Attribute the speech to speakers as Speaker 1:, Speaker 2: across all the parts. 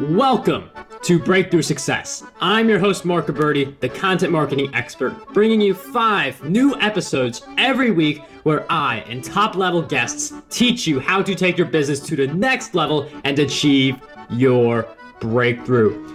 Speaker 1: Welcome to Breakthrough Success. I'm your host, Markel, the content marketing expert, bringing you 5 new episodes every week where I and top-level guests teach you how to take your business to the next level and achieve your breakthrough.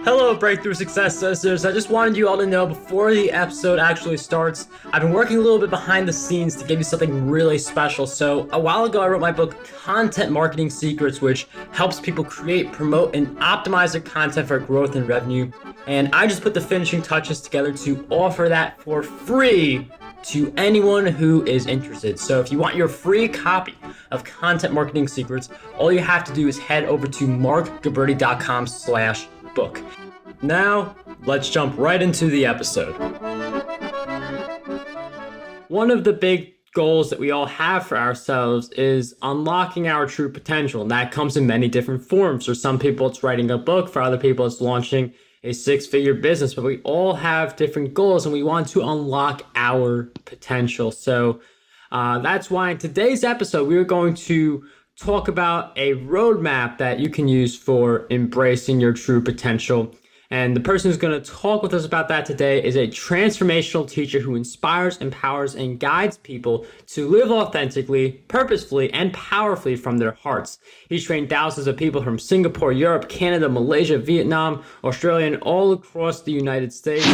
Speaker 1: Hello, Breakthrough Success listeners. I just wanted you all to know before the episode actually starts, I've been working a little bit behind the scenes to give you something really special. So a while ago, I wrote my book, Content Marketing Secrets, which helps people create, promote, and optimize their content for growth and revenue. And I just put the finishing touches together to offer that for free to anyone who is interested. So if you want your free copy of Content Marketing Secrets, all you have to do is head over to markgaberti.com/book. Now, let's jump right into the episode. One of the big goals that we all have for ourselves is unlocking our true potential, and that comes in many different forms. For some people, it's writing a book. For other people, it's launching a 6-figure business, but we all have different goals and we want to unlock our potential. So that's why in today's episode, we're going to talk about a roadmap that you can use for embracing your true potential. And the person who's going to talk with us about that today is a transformational teacher who inspires, empowers, and guides people to live authentically, purposefully, and powerfully from their hearts. He's trained thousands of people from Singapore, Europe, Canada, Malaysia, Vietnam, Australia, and all across the United States.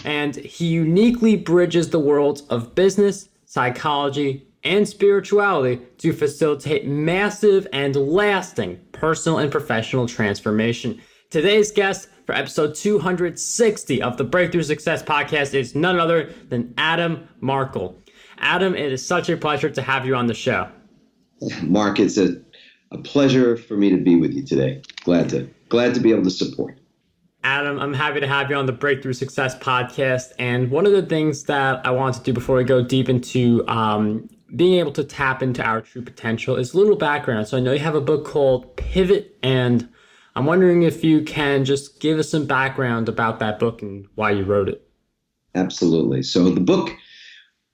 Speaker 1: And he uniquely bridges the worlds of business, psychology, and spirituality to facilitate massive and lasting personal and professional transformation. Today's guest for episode 260 of the Breakthrough Success podcast is none other than Adam Markel. Adam, it is such a pleasure to have you on the show.
Speaker 2: Mark, it's a pleasure for me to be with you today. Glad to be able to support.
Speaker 1: Adam, I'm happy to have you on the Breakthrough Success podcast. And one of the things that I want to do before we go deep into being able to tap into our true potential is a little background. So I know you have a book called Pivot, and I'm wondering if you can just give us some background about that book and why you wrote it.
Speaker 2: Absolutely. So the book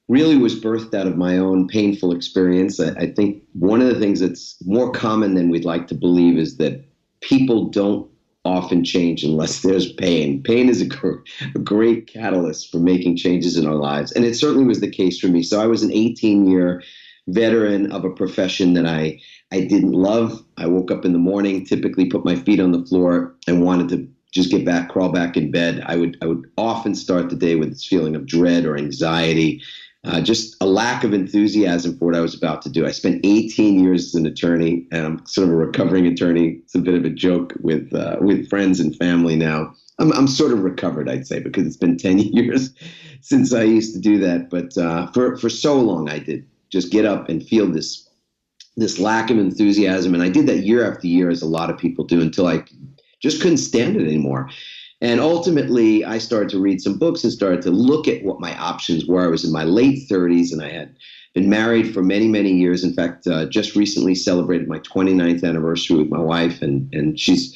Speaker 2: really was birthed out of my own painful experience. I think one of the things that's more common than we'd like to believe is that people don't often change unless there's pain. Pain is a great catalyst for making changes in our lives. And it certainly was the case for me. So I was an 18-year veteran of a profession that I didn't love. I woke up in the morning, typically put my feet on the floor and wanted to just crawl back in bed. I would often start the day with this feeling of dread or anxiety, just a lack of enthusiasm for what I was about to do. I spent 18 years as an attorney, and I'm sort of a recovering attorney. It's a bit of a joke with friends and family now. I'm sort of recovered, I'd say, because it's been 10 years since I used to do that. But for so long, I did just get up and feel this lack of enthusiasm. And I did that year after year, as a lot of people do, until I just couldn't stand it anymore. And ultimately, I started to read some books and started to look at what my options were. I was in my late 30s, and I had been married for many, many years. In fact, just recently celebrated my 29th anniversary with my wife, and she's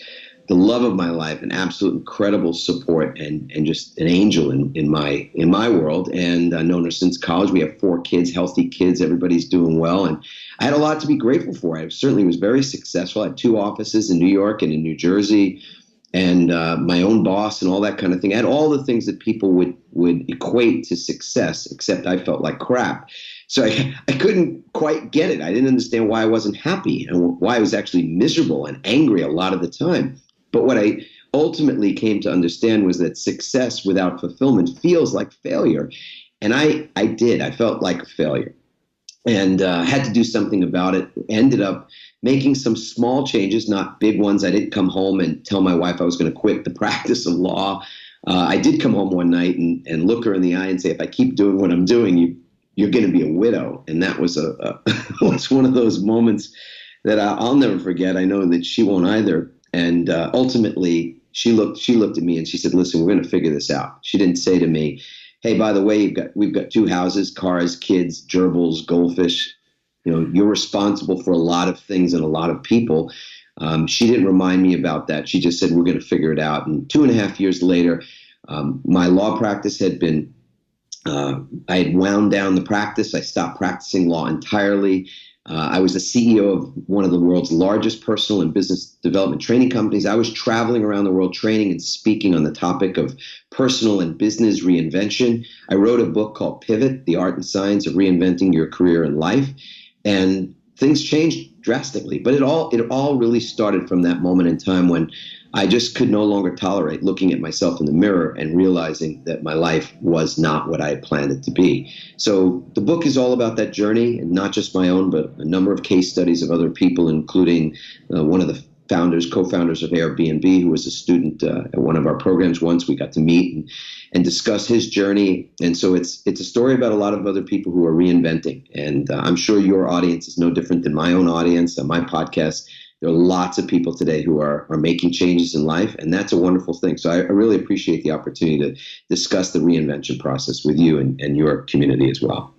Speaker 2: the love of my life, an absolute incredible support and just an angel in my world. And I've known her since college. We have 4 kids, healthy kids. Everybody's doing well. And I had a lot to be grateful for. I certainly was very successful. I had 2 offices in New York and in New Jersey, and my own boss and all that kind of thing. I had all the things that people would equate to success, except I felt like crap. So I couldn't quite get it. I didn't understand why I wasn't happy and why I was actually miserable and angry a lot of the time. But what I ultimately came to understand was that success without fulfillment feels like failure. And I did. I felt like a failure and had to do something about it. Ended up making some small changes, not big ones. I didn't come home and tell my wife I was going to quit the practice of law. I did come home one night and look her in the eye and say, if I keep doing what I'm doing, you're going to be a widow. And that was was one of those moments that I'll never forget. I know that she won't either. And ultimately, she looked at me and she said, listen, we're going to figure this out. She didn't say to me, hey, by the way, we've got 2 houses, cars, kids, gerbils, goldfish. You're responsible for a lot of things and a lot of people. She didn't remind me about that. She just said, we're going to figure it out. And 2.5 years later, my law practice had been, I had wound down the practice. I stopped practicing law entirely. I was the CEO of one of the world's largest personal and business development training companies. I was traveling around the world training and speaking on the topic of personal and business reinvention. I wrote a book called Pivot, The Art and Science of Reinventing Your Career and Life. And things changed drastically. But it all really started from that moment in time when I just could no longer tolerate looking at myself in the mirror and realizing that my life was not what I had planned it to be. So the book is all about that journey, and not just my own, but a number of case studies of other people, including one of the co-founders of Airbnb, who was a student at one of our programs once. We got to meet and discuss his journey. And so it's a story about a lot of other people who are reinventing. And I'm sure your audience is no different than my own audience on my podcast. There are lots of people today who are making changes in life, and that's a wonderful thing. So I really appreciate the opportunity to discuss the reinvention process with you and your community as well.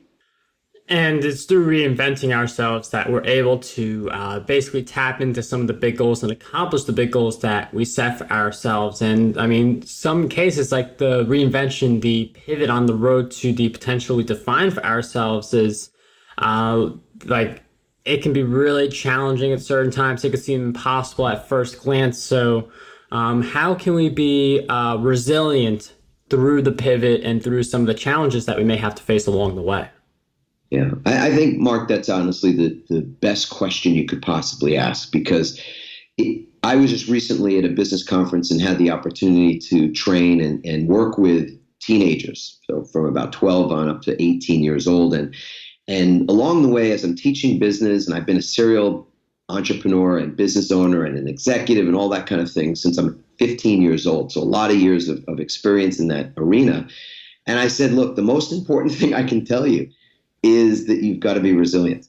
Speaker 1: And it's through reinventing ourselves that we're able to basically tap into some of the big goals and accomplish the big goals that we set for ourselves. And I mean, some cases like the reinvention, the pivot on the road to the potential we define for ourselves is like, it can be really challenging at certain times. It can seem impossible at first glance. So how can we be resilient through the pivot and through some of the challenges that we may have to face along the way?
Speaker 2: Yeah, I think, Mark, that's honestly the best question you could possibly ask, because I was just recently at a business conference and had the opportunity to train and work with teenagers, so from about 12 on up to 18 years old. And along the way, as I'm teaching business, and I've been a serial entrepreneur and business owner and an executive and all that kind of thing since I'm 15 years old, so a lot of years of experience in that arena. And I said, look, the most important thing I can tell you is that you've got to be resilient.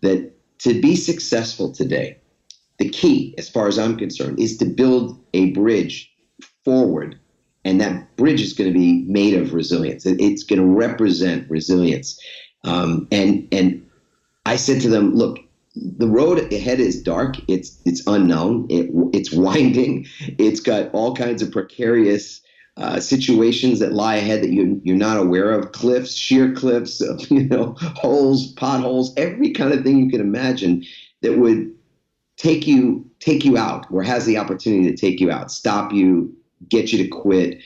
Speaker 2: That to be successful today, the key, as far as I'm concerned, is to build a bridge forward. And that bridge is going to be made of resilience. It's going to represent resilience. And I said to them, look, the road ahead is dark. It's unknown. It's winding. It's got all kinds of precarious situations that lie ahead that you're not aware of, cliffs, sheer cliffs, holes, potholes, every kind of thing you can imagine that would take you out, or has the opportunity to take you out, stop you, get you to quit,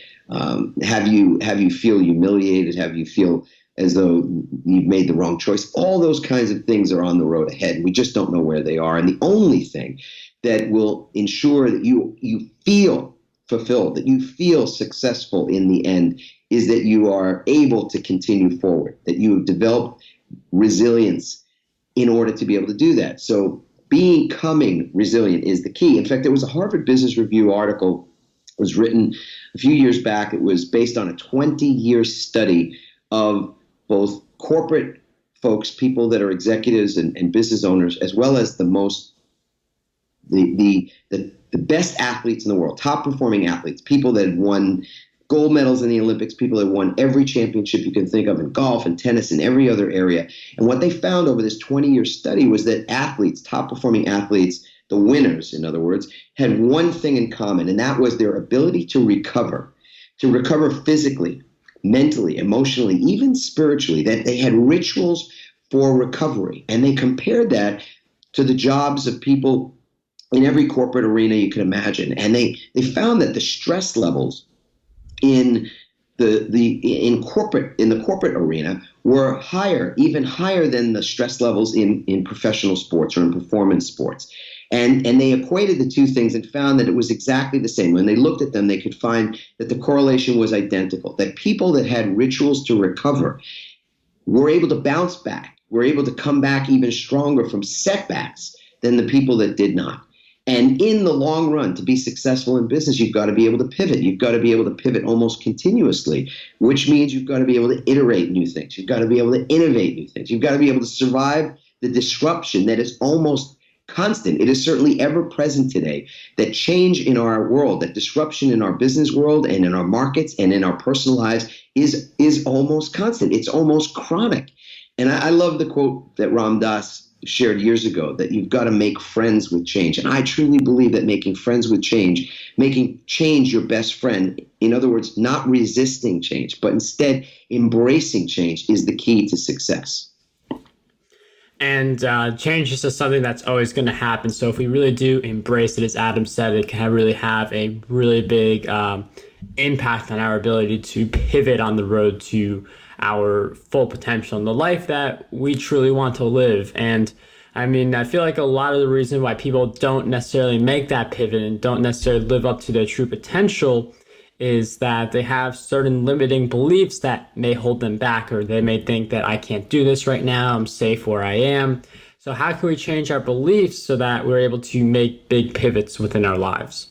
Speaker 2: have you feel humiliated, have you feel as though you've made the wrong choice. All those kinds of things are on the road ahead. We just don't know where they are. And the only thing that will ensure that you feel fulfilled, that you feel successful in the end, is that you are able to continue forward, that you have developed resilience in order to be able to do that. So becoming resilient is the key. In fact, there was a Harvard Business Review article that was written a few years back. It was based on a 20-year study of both corporate folks, people that are executives and business owners, as well as the best athletes in the world, top performing athletes, people that had won gold medals in the Olympics, people that won every championship you can think of in golf and tennis and every other area. And what they found over this 20-year study was that athletes, top performing athletes, the winners, in other words, had one thing in common, and that was their ability to recover physically, mentally, emotionally, even spiritually, that they had rituals for recovery. And they compared that to the jobs of people in every corporate arena you can imagine. And they found that the stress levels in the corporate arena were higher, even higher than the stress levels in professional sports or in performance sports. And they equated the two things and found that it was exactly the same. When they looked at them, they could find that the correlation was identical, that people that had rituals to recover were able to bounce back, were able to come back even stronger from setbacks than the people that did not. And in the long run, to be successful in business, you've got to be able to pivot. You've got to be able to pivot almost continuously, which means you've got to be able to iterate new things. You've got to be able to innovate new things. You've got to be able to survive the disruption that is almost constant. It is certainly ever present today, that change in our world, that disruption in our business world and in our markets and in our personal lives is almost constant. It's almost chronic. And I love the quote that Ram Dass shared years ago, that you've got to make friends with change. And I truly believe that making friends with change, making change your best friend, in other words, not resisting change, but instead embracing change, is the key to success.
Speaker 1: And change is just something that's always going to happen. So if we really do embrace it, as Adam said, it can really have a really big impact on our ability to pivot on the road to our full potential and the life that we truly want to live. And I mean, I feel like a lot of the reason why people don't necessarily make that pivot and don't necessarily live up to their true potential is that they have certain limiting beliefs that may hold them back, or they may think that I can't do this right now, I'm safe where I am. So how can we change our beliefs so that we're able to make big pivots within our lives?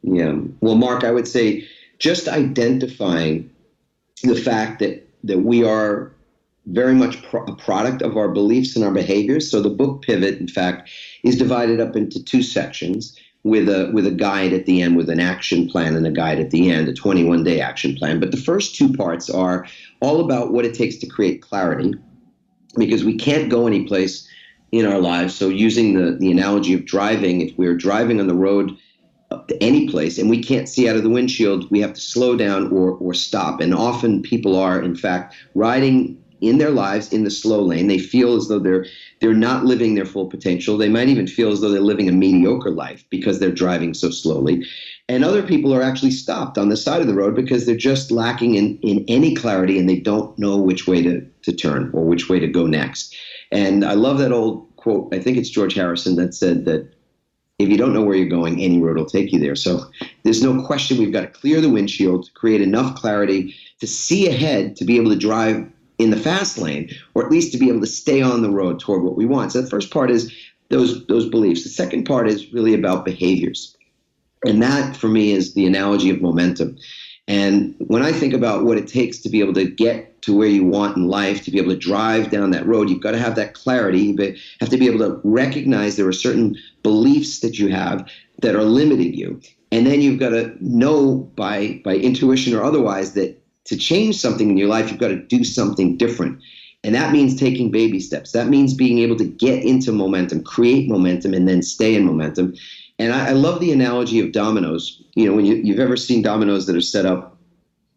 Speaker 2: Yeah. Well, Mark, I would say just identifying the fact that we are very much a product of our beliefs and our behaviors. So the book Pivot, in fact, is divided up into two sections with a guide at the end, with an action plan and a guide at the end, a 21-day action plan. But the first two parts are all about what it takes to create clarity, because we can't go anyplace in our lives. So using the analogy of driving, if we're driving on the road to any place and we can't see out of the windshield, we have to slow down or stop. And often people are, in fact, riding in their lives in the slow lane. They feel as though they're not living their full potential. They might even feel as though they're living a mediocre life because they're driving so slowly. And other people are actually stopped on the side of the road because they're just lacking in any clarity, and they don't know which way to turn or which way to go next. And I love that old quote. I think it's George Harrison that said that if you don't know where you're going, any road will take you there. So there's no question we've got to clear the windshield to create enough clarity to see ahead, to be able to drive in the fast lane, or at least to be able to stay on the road toward what we want. So the first part is those beliefs. The second part is really about behaviors. And that, for me, is the analogy of momentum. And when I think about what it takes to be able to get to where you want in life, to be able to drive down that road, you've got to have that clarity. You have to be able to recognize there are certain beliefs that you have that are limiting you. And then you've got to know by intuition or otherwise that to change something in your life, you've got to do something different. And that means taking baby steps. That means being able to get into momentum, create momentum, and then stay in momentum. And I love the analogy of dominoes. You know, when you've ever seen dominoes that are set up,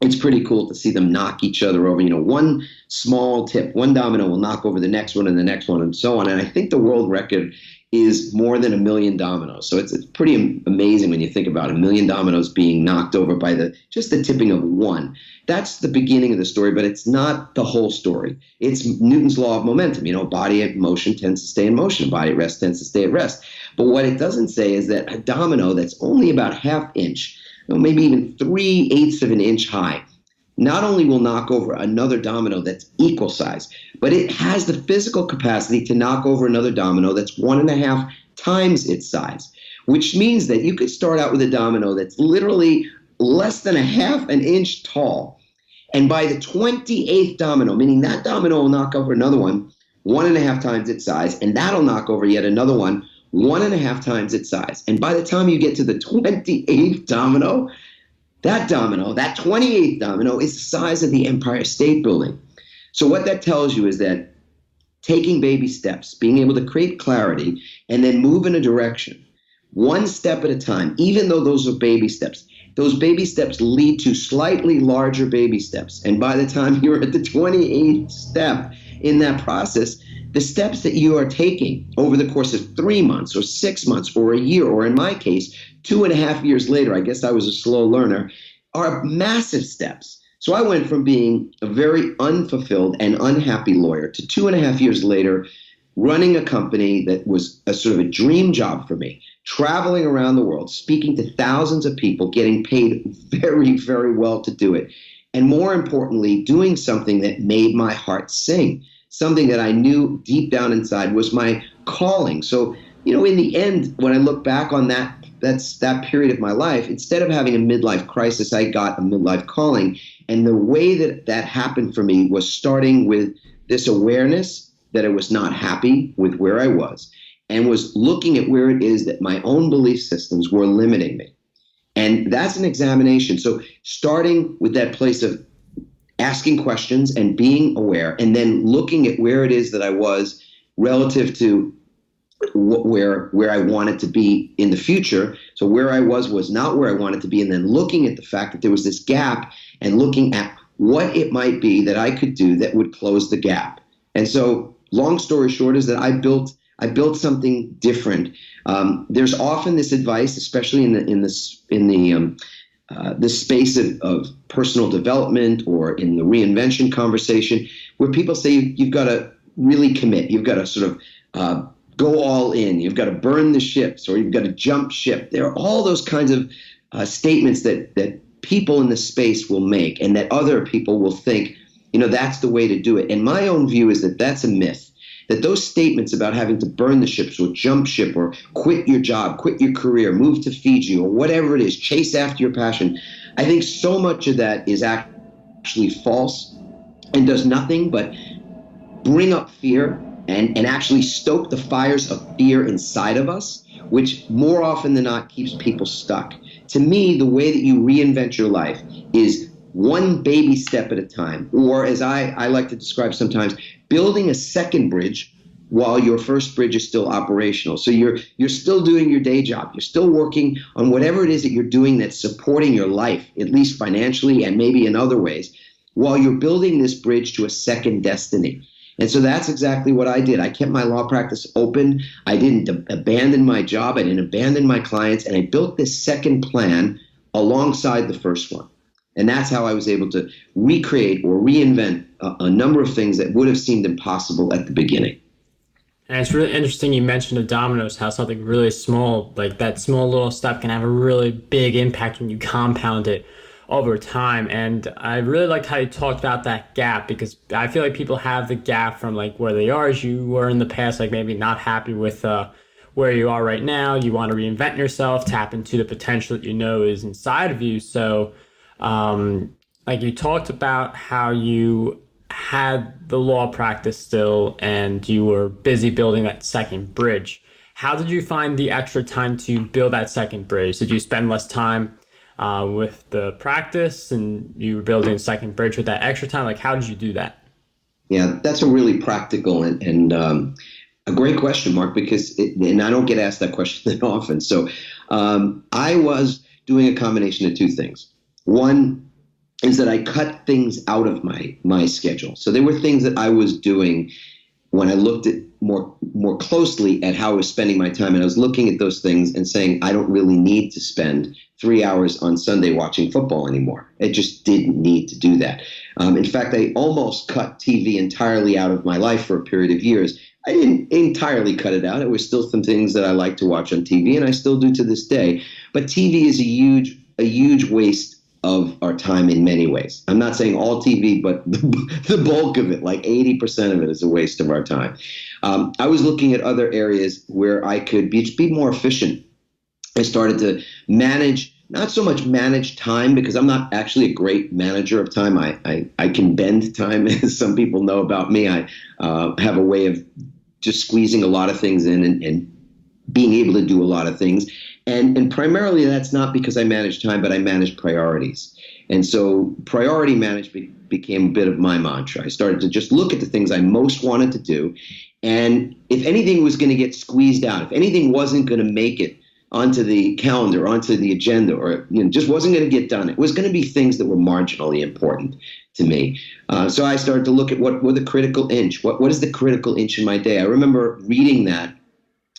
Speaker 2: it's pretty cool to see them knock each other over. You know, one small tip, one domino will knock over the next one and the next one and so on. And I think the world record is more than 1 million dominoes. So it's pretty amazing when you think about 1 million dominoes being knocked over by just the tipping of one. That's the beginning of the story, but it's not the whole story. It's Newton's law of momentum. You know, body at motion tends to stay in motion. Body at rest tends to stay at rest. But what it doesn't say is that a domino that's only about ½ inch, maybe even 3/8 of an inch high, not only will knock over another domino that's equal size, but it has the physical capacity to knock over another domino that's 1.5 times its size, which means that you could start out with a domino that's literally less than ½ an inch tall. And by the 28th domino, meaning that domino will knock over another one 1.5 times its size, and that'll knock over yet another one 1.5 times its size. And by the time you get to the 28th domino, that 28th domino, is the size of the Empire State Building. So what that tells you is that taking baby steps, being able to create clarity, and then move in a direction, one step at a time, even though those are baby steps, those baby steps lead to slightly larger baby steps. And by the time you're at the 28th step in that process, the steps that you are taking over the course of 3 months or 6 months or a year, or in my case, 2.5 years later, I guess I was a slow learner, are massive steps. So I went from being a very unfulfilled and unhappy lawyer to 2.5 years later, running a company that was a sort of a dream job for me, traveling around the world, speaking to thousands of people, getting paid very, very well to do it. And more importantly, doing something that made my heart sing, something that I knew deep down inside was my calling. So, you know, in the end, when I look back on that period of my life, instead of having a midlife crisis, I got a midlife calling. And the way that happened for me was starting with this awareness that I was not happy with where I was, and was looking at where it is that my own belief systems were limiting me. And that's an examination. So starting with that place of asking questions and being aware, and then looking at where it is that I was relative to where I wanted to be in the future. So where I was not where I wanted to be, and then looking at the fact that there was this gap and looking at what it might be that I could do that would close the gap. And so long story short is that I built something different. There's often this advice, especially the space of personal development or in the reinvention conversation, where people say you've got to really commit. You've got to sort of go all in. You've got to burn the ships, or you've got to jump ship. There are all those kinds of statements that people in the space will make, and that other people will think, that's the way to do it. And my own view is that that's a myth. That those statements about having to burn the ships or jump ship or quit your job, quit your career, move to Fiji or whatever it is, chase after your passion, I think so much of that is actually false and does nothing but bring up fear and actually stoke the fires of fear inside of us, which more often than not keeps people stuck. To me, the way that you reinvent your life is one baby step at a time, or as I like to describe sometimes, building a second bridge while your first bridge is still operational. So you're still doing your day job. You're still working on whatever it is that you're doing that's supporting your life, at least financially and maybe in other ways, while you're building this bridge to a second destiny. And so that's exactly what I did. I kept my law practice open. I didn't abandon my job. I didn't abandon my clients. And I built this second plan alongside the first one. And that's how I was able to recreate or reinvent a number of things that would have seemed impossible at the beginning.
Speaker 1: And it's really interesting you mentioned the dominoes, how something really small, like that small little step, can have a really big impact when you compound it over time. And I really liked how you talked about that gap, because I feel like people have the gap from like where they are as you were in the past, like maybe not happy with where you are right now. You want to reinvent yourself, tap into the potential that you know is inside of you. So like you talked about how you had the law practice still and you were busy building that second bridge. How did you find the extra time to build that second bridge? Did you spend less time with the practice and you were building a second bridge with that extra time? Like, how did you do that?
Speaker 2: Yeah, that's a really practical and a great question, Mark, because and I don't get asked that question that often. So I was doing a combination of two things. One is that I cut things out of my schedule. So there were things that I was doing when I looked at more closely at how I was spending my time, and I was looking at those things and saying, I don't really need to spend 3 hours on Sunday watching football anymore. It just didn't need to do that. In fact, I almost cut TV entirely out of my life for a period of years. I didn't entirely cut it out. There were still some things that I like to watch on TV, and I still do to this day. But TV is a huge waste of our time in many ways. I'm not saying all TV, but the bulk of it, like 80% of it, is a waste of our time. I was looking at other areas where I could be more efficient. I started to not so much manage time, because I'm not actually a great manager of time. I can bend time, as some people know about me. I have a way of just squeezing a lot of things in and being able to do a lot of things. And primarily that's not because I manage time, but I manage priorities. And so priority management became a bit of my mantra. I started to just look at the things I most wanted to do. And if anything was going to get squeezed out, if anything wasn't going to make it onto the calendar, onto the agenda, or just wasn't going to get done, it was going to be things that were marginally important to me. So I started to look at what were the critical inch. What is the critical inch in my day? I remember reading that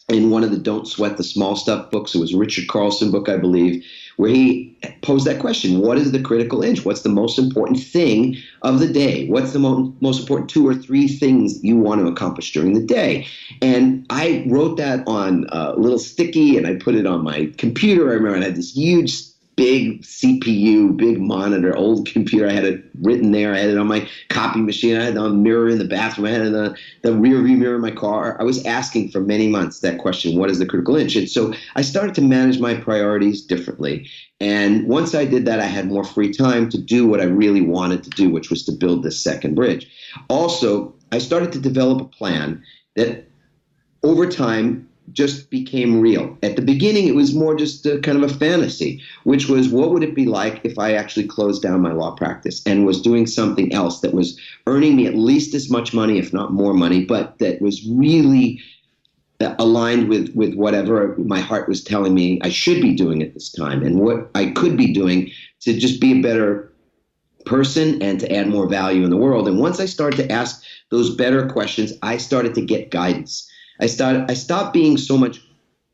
Speaker 2: in one of the Don't Sweat the Small Stuff books. It was a Richard Carlson book, I believe, where he posed that question. What is the critical inch? What's the most important thing of the day? What's the most important 2 or 3 things you want to accomplish during the day? And I wrote that on a little sticky, and I put it on my computer. I remember I had this huge, big CPU, big monitor, old computer. I had it written there. I had it on my copy machine. I had it on the mirror in the bathroom. I had it on the rear view mirror in my car. I was asking for many months that question, what is the critical inch? And so I started to manage my priorities differently. And once I did that, I had more free time to do what I really wanted to do, which was to build this second bridge. Also, I started to develop a plan that over time just became real. At the beginning, it was more just a kind of a fantasy, which was, what would it be like if I actually closed down my law practice and was doing something else that was earning me at least as much money, if not more money, but that was really aligned with whatever my heart was telling me I should be doing at this time, and what I could be doing to just be a better person and to add more value in the world. And once I started to ask those better questions, I started to get guidance. I stopped being so much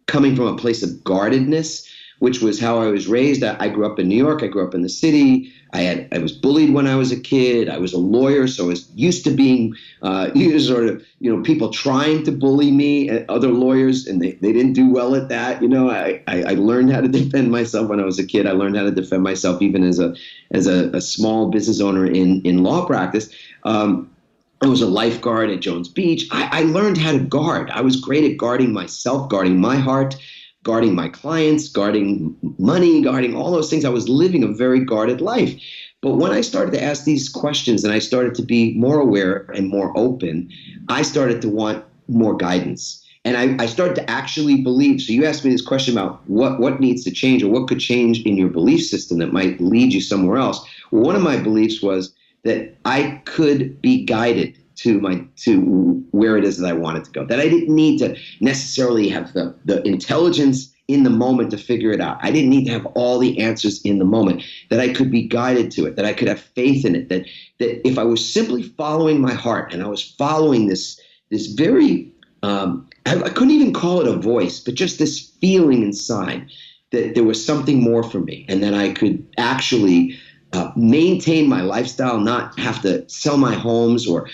Speaker 2: coming from a place of guardedness, which was how I was raised. I grew up in New York. I grew up in the city. I was bullied when I was a kid. I was a lawyer, so I was used to being people trying to bully me, and other lawyers, and they didn't do well at that. I learned how to defend myself when I was a kid. I learned how to defend myself even as a small business owner in law practice. I was a lifeguard at Jones Beach. I learned how to guard. I was great at guarding myself, guarding my heart, guarding my clients, guarding money, guarding all those things. I was living a very guarded life. But when I started to ask these questions and I started to be more aware and more open, I started to want more guidance. And I started to actually believe. So you asked me this question about what needs to change or what could change in your belief system that might lead you somewhere else. Well, one of my beliefs was that I could be guided to where it is that I wanted to go, that I didn't need to necessarily have the intelligence in the moment to figure it out. I didn't need to have all the answers in the moment, that I could be guided to it, that I could have faith in it, that if I was simply following my heart and I was following this very, I couldn't even call it a voice, but just this feeling inside that there was something more for me and that I could actually maintain my lifestyle, not have to sell my homes or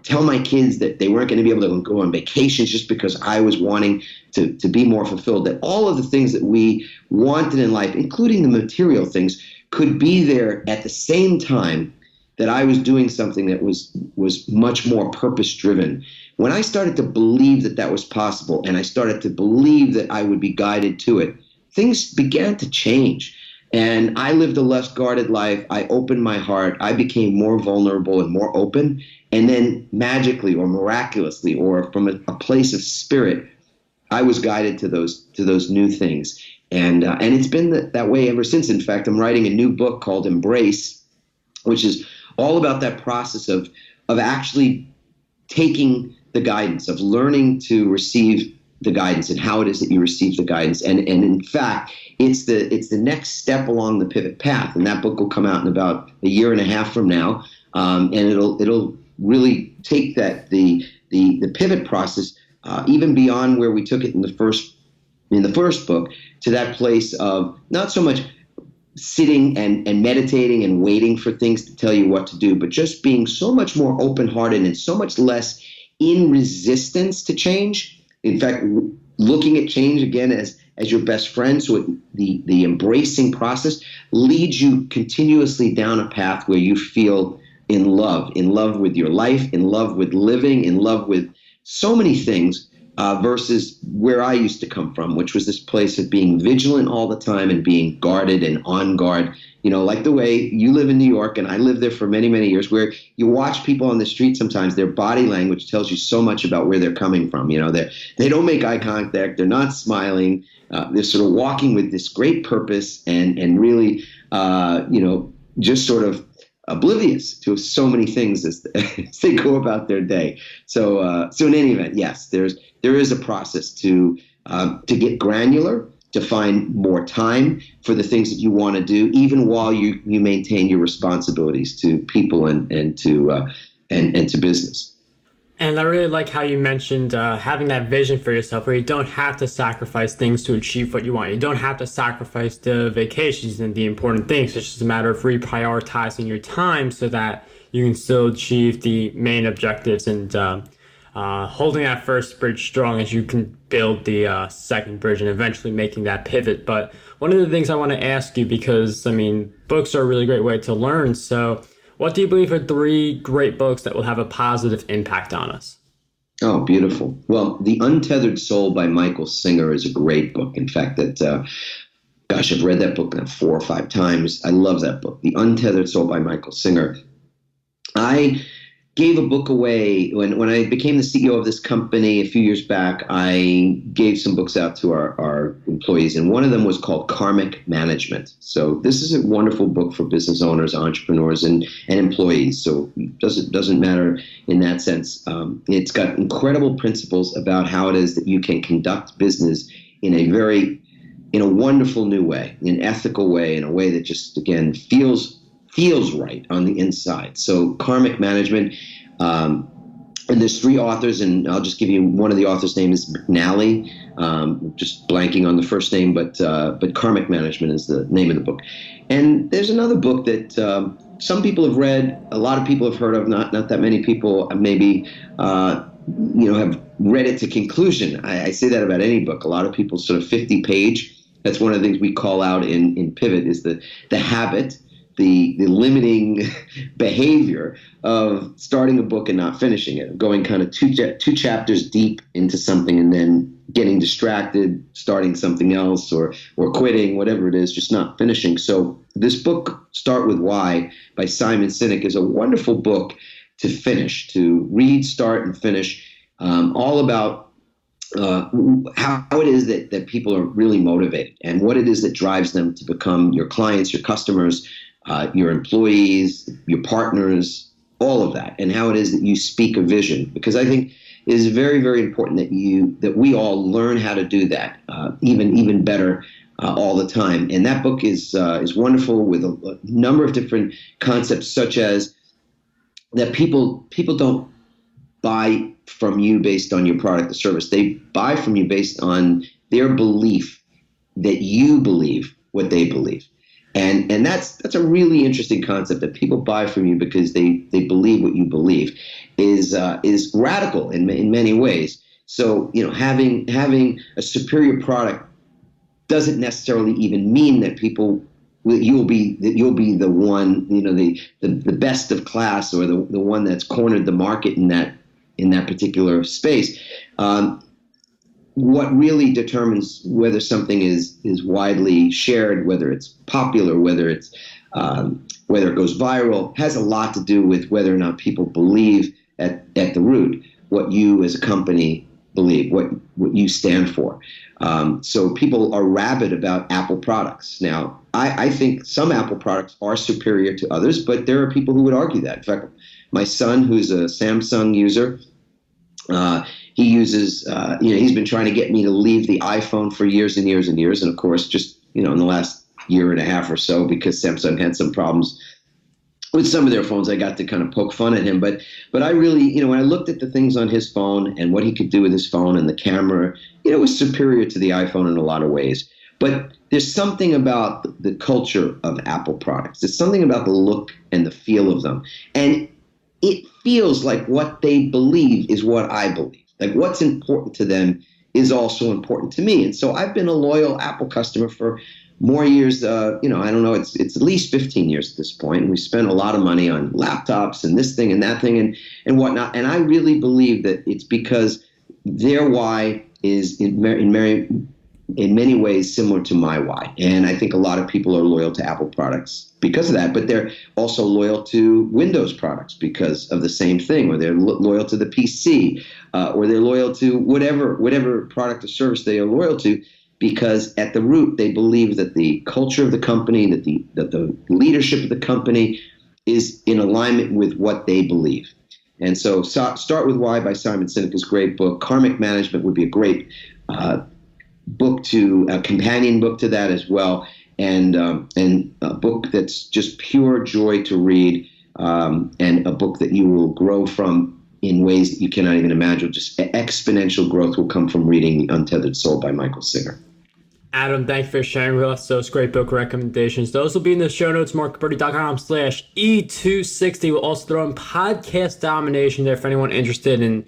Speaker 2: tell my kids that they weren't going to be able to go on vacations just because I was wanting to be more fulfilled. That all of the things that we wanted in life, including the material things, could be there at the same time that I was doing something that was much more purpose-driven. When I started to believe that was possible and I started to believe that I would be guided to it, things began to change. And I lived a less guarded life. I opened my heart. I became more vulnerable and more open. And then magically or miraculously or from a place of spirit, I was guided to those new things. And it's been that way ever since. In fact, I'm writing a new book called Embrace, which is all about that process of actually taking the guidance, of learning to receive the guidance and how it is that you receive the guidance. And in fact, it's the next step along the pivot path. And that book will come out in about a year and a half from now. And it'll really take the pivot process even beyond where we took it in the first book, to that place of not so much sitting and meditating and waiting for things to tell you what to do, but just being so much more open-hearted and so much less in resistance to change. In fact, looking at change again as your best friend, so the embracing process leads you continuously down a path where you feel in love with your life, in love with living, in love with so many things, versus where I used to come from, which was this place of being vigilant all the time and being guarded and on guard. Like the way you live in New York, and I lived there for many, many years, where you watch people on the street sometimes, their body language tells you so much about where they're coming from. They don't make eye contact. They're not smiling. They're sort of walking with this great purpose and really, just sort of oblivious to so many things as they go about their day. So in any event, yes, there is a process to get granular, to find more time for the things that you want to do, even while you maintain your responsibilities to people and to business.
Speaker 1: And I really like how you mentioned having that vision for yourself, where you don't have to sacrifice things to achieve what you want. You don't have to sacrifice the vacations and the important things. It's just a matter of reprioritizing your time so that you can still achieve the main objectives and holding that first bridge strong as you can build the second bridge and eventually making that pivot. But one of the things I want to ask you, because, books are a really great way to learn. So what do you believe are 3 great books that will have a positive impact on us?
Speaker 2: Oh, beautiful. Well, The Untethered Soul by Michael Singer is a great book. In fact, I've read that book now 4 or 5 times. I love that book, The Untethered Soul by Michael Singer. I gave a book away when I became the CEO of this company a few years back. I gave some books out to our employees, and one of them was called Karmic Management. So this is a wonderful book for business owners, entrepreneurs, and employees. So it doesn't matter in that sense. It's got incredible principles about how it is that you can conduct business in a wonderful new way, in an ethical way, in a way that just, again, feels feels right on the inside. So karmic management, and there's 3 authors, and I'll just give you one of the authors' name is McNally. Just blanking on the first name, but Karmic Management is the name of the book. And there's another book that some people have read, a lot of people have heard of, not that many people maybe have read it to conclusion. I say that about any book. A lot of people sort of 50-page. That's one of the things we call out in Pivot is the habit, the limiting behavior of starting a book and not finishing it, going kind of two chapters deep into something and then getting distracted, starting something else or quitting, whatever it is, just not finishing. So this book, Start With Why by Simon Sinek, is a wonderful book to finish, to read, start, and finish, all about how it is that people are really motivated and what it is that drives them to become your clients, your customers, your employees, your partners, all of that, and how it is that you speak a vision. Because I think it is very, very important that we all learn how to do that, even better all the time. And that book is wonderful with a number of different concepts, such as that people don't buy from you based on your product or service. They buy from you based on their belief that you believe what they believe. And that's a really interesting concept, that people buy from you because they believe what you believe is radical in many ways. So, having a superior product doesn't necessarily even mean that you'll be the one, the best of class, or the one that's cornered the market in that particular space. What really determines whether something is widely shared, whether it's popular, whether it goes viral, has a lot to do with whether or not people believe at the root what you as a company believe, what you stand for. So people are rabid about Apple products. Now, I think some Apple products are superior to others, but there are people who would argue that. In fact, my son, who's a Samsung user, he uses, he's been trying to get me to leave the iPhone for years and years and years. And of course, just, in the last year and a half or so, because Samsung had some problems with some of their phones, I got to kind of poke fun at him. But I really, when I looked at the things on his phone and what he could do with his phone and the camera, it was superior to the iPhone in a lot of ways. But there's something about the culture of Apple products. There's something about the look and the feel of them. And it feels like what they believe is what I believe. Like what's important to them is also important to me. And so I've been a loyal Apple customer for more years, I don't know, it's at least 15 years at this point. And we spent a lot of money on laptops and this thing and that thing and whatnot. And I really believe that it's because their why is in many ways similar to my why. And I think a lot of people are loyal to Apple products because of that, but they're also loyal to Windows products because of the same thing, or they're loyal to the PC, or they're loyal to whatever product or service they are loyal to, because at the root they believe that the culture of the company, that the leadership of the company is in alignment with what they believe. And so Start With Why by Simon Sinek is a great book. Karmic Management would be a great book a companion book to that as well, and a book that's just pure joy to read, and a book that you will grow from in ways that you cannot even imagine. Just exponential growth will come from reading The Untethered Soul by Michael Singer.
Speaker 1: Adam, thank you for sharing with us those great book recommendations. Those will be in the show notes, markberty.com/E260. We'll also throw in podcast domination there for anyone interested in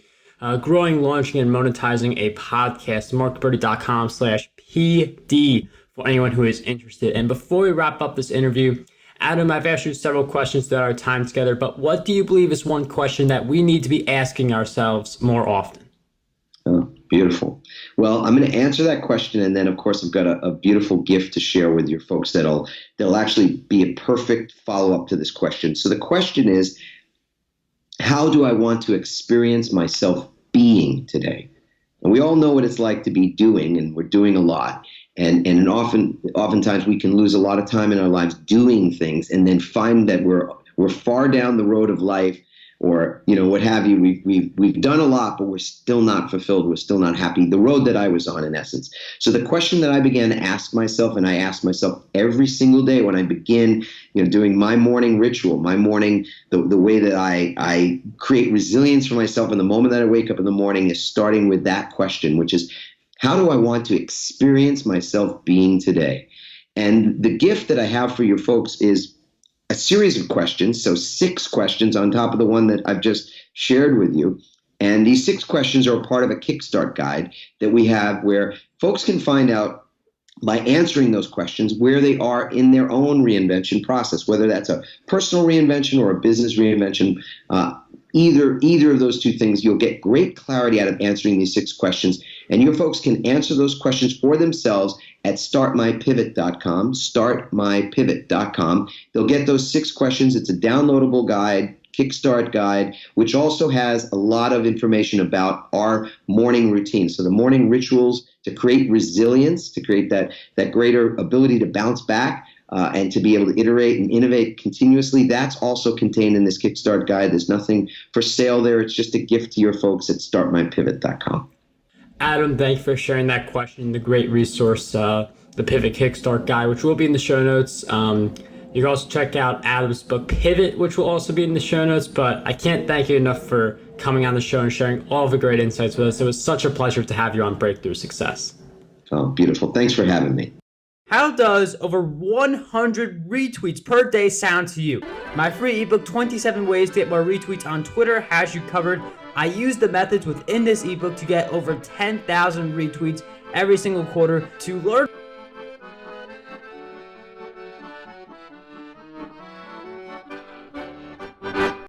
Speaker 1: growing, launching, and monetizing a podcast. markberty.com/PD for anyone who is interested. And before we wrap up this interview, Adam, I've asked you several questions throughout our time together, but what do you believe is one question that we need to be asking ourselves more often?
Speaker 2: Oh, beautiful. Well, I'm going to answer that question, and then, of course, I've got a beautiful gift to share with your folks that'll actually be a perfect follow-up to this question. So the question is, how do I want to experience myself being today? And we all know what it's like to be doing, and we're doing a lot. And oftentimes we can lose a lot of time in our lives doing things, and then find that we're far down the road of life, or what have you. We've done a lot, but we're still not fulfilled. We're still not happy. The road that I was on, in essence. So the question that I began to ask myself, and I ask myself every single day when I begin, doing my morning ritual, my morning, the way that I create resilience for myself in the moment that I wake up in the morning is starting with that question, which is, how do I want to experience myself being today? And the gift that I have for your folks is a series of questions. So 6 questions on top of the one that I've just shared with you. And these 6 questions are part of a Kickstart guide that we have where folks can find out by answering those questions where they are in their own reinvention process, whether that's a personal reinvention or a business reinvention. Either of those 2 things, you'll get great clarity out of answering these 6 questions. And your folks can answer those questions for themselves at startmypivot.com, startmypivot.com. They'll get those 6 questions. It's a downloadable guide, Kickstart guide, which also has a lot of information about our morning routine. So the morning rituals to create resilience, to create that greater ability to bounce back, and to be able to iterate and innovate continuously. That's also contained in this Kickstart guide. There's nothing for sale there. It's just a gift to your folks at startmypivot.com.
Speaker 1: Adam, thank you for sharing that question, the great resource, the Pivot Kickstart Guide, which will be in the show notes. You can also check out Adam's book, Pivot, which will also be in the show notes. But I can't thank you enough for coming on the show and sharing all the great insights with us. It was such a pleasure to have you on Breakthrough Success.
Speaker 2: Oh, beautiful. Thanks for having me.
Speaker 3: How does over 100 retweets per day sound to you? My free ebook, 27 Ways to Get More Retweets on Twitter, has you covered. I use the methods within this ebook to get over 10,000 retweets every single quarter. To learn